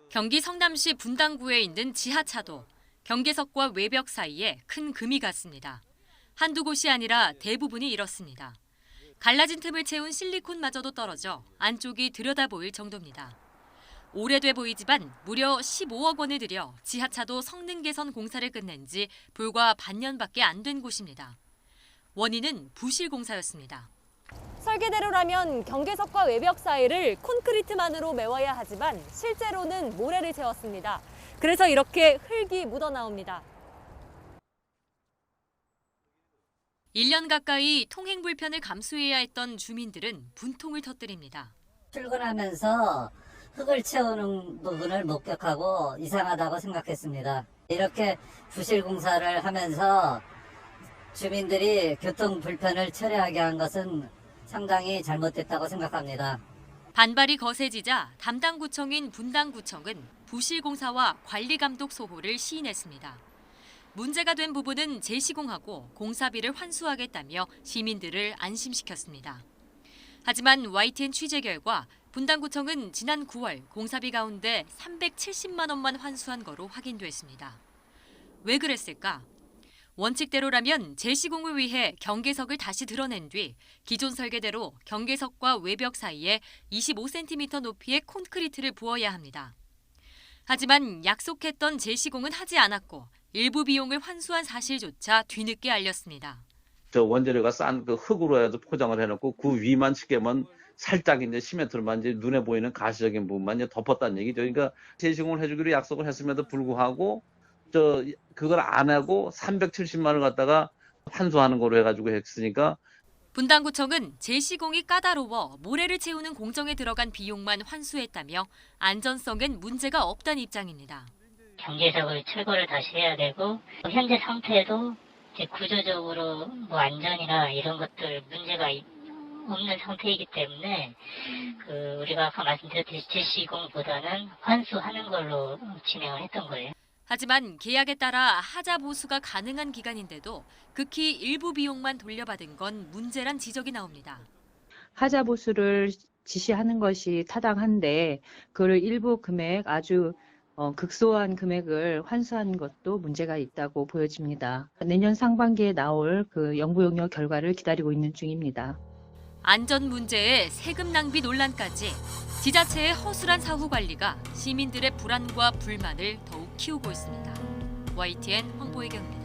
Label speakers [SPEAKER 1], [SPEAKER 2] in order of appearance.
[SPEAKER 1] 경기 성남시 분당구에 있는 지하차도, 경계석과 외벽 사이에 큰 금이 갔습니다. 한두 곳이 아니라 대부분이 이렇습니다. 갈라진 틈을 채운 실리콘마저도 떨어져 안쪽이 들여다보일 정도입니다. 오래돼 보이지만 무려 15억 원을 들여 지하차도 성능 개선 공사를 끝낸 지 불과 반년밖에 안 된 곳입니다. 원인은 부실 공사였습니다.
[SPEAKER 2] 설계대로라면 경계석과 외벽 사이를 콘크리트만으로 메워야 하지만 실제로는 모래를 채웠습니다. 그래서 이렇게 흙이 묻어나옵니다.
[SPEAKER 1] 1년 가까이 통행 불편을 감수해야 했던 주민들은 분통을 터뜨립니다.
[SPEAKER 3] 출근하면서 흙을 채우는 부분을 목격하고 이상하다고 생각했습니다. 이렇게 부실 공사를 하면서 주민들이 교통 불편을 철회하게 한 것은 상당히 잘못됐다고 생각합니다.
[SPEAKER 1] 반발이 거세지자 담당 구청인 분당구청은 부실 공사와 관리 감독 소홀을 시인했습니다. 문제가 된 부분은 재시공하고 공사비를 환수하겠다며 시민들을 안심시켰습니다. 하지만 YTN 취재 결과 분당구청은 지난 9월 공사비 가운데 370만 원만 환수한 거로 확인됐습니다. 왜 그랬을까? 원칙대로라면 재시공을 위해 경계석을 다시 드러낸 뒤 기존 설계대로 경계석과 외벽 사이에 25cm 높이의 콘크리트를 부어야 합니다. 하지만 약속했던 재시공은 하지 않았고 일부 비용을 환수한 사실조차 뒤늦게 알렸습니다.
[SPEAKER 4] 저 원재료가 싼 그 흙으로 해서 포장을 해놓고 그 위만 칠게만 살짝 이제 시멘트로만 이제 눈에 보이는 가시적인 부분만 이제 덮었다는 얘기죠. 그러니까 재시공을 해주기로 약속을 했음에도 불구하고 그걸 안 하고 370만 원 갖다가 환수하는 거로 해가지고 했으니까.
[SPEAKER 1] 분당구청은 재시공이 까다로워 모래를 채우는 공정에 들어간 비용만 환수했다며 안전성엔 문제가 없다는 입장입니다.
[SPEAKER 5] 경계석을 철거를 다시 해야 되고 현재 상태도 이제 구조적으로 뭐 안전이나 이런 것들 문제가 없는 상태이기 때문에 우리가 아까 말씀드렸듯이 재시공보다는 환수하는 걸로 진행을 했던 거예요.
[SPEAKER 1] 하지만 계약에 따라 하자 보수가 가능한 기간인데도 극히 일부 비용만 돌려받은 건 문제란 지적이 나옵니다.
[SPEAKER 6] 하자 보수를 지시하는 것이 타당한데 그를 일부 금액 아주 극소한 금액을 환수한 것도 문제가 있다고 보여집니다. 내년 상반기에 나올 그 연구 용역 결과를 기다리고 있는 중입니다.
[SPEAKER 1] 안전 문제에 세금 낭비 논란까지 지자체의 허술한 사후 관리가 시민들의 불안과 불만을 더욱 키우고 있습니다. YTN 황보혜경입니다.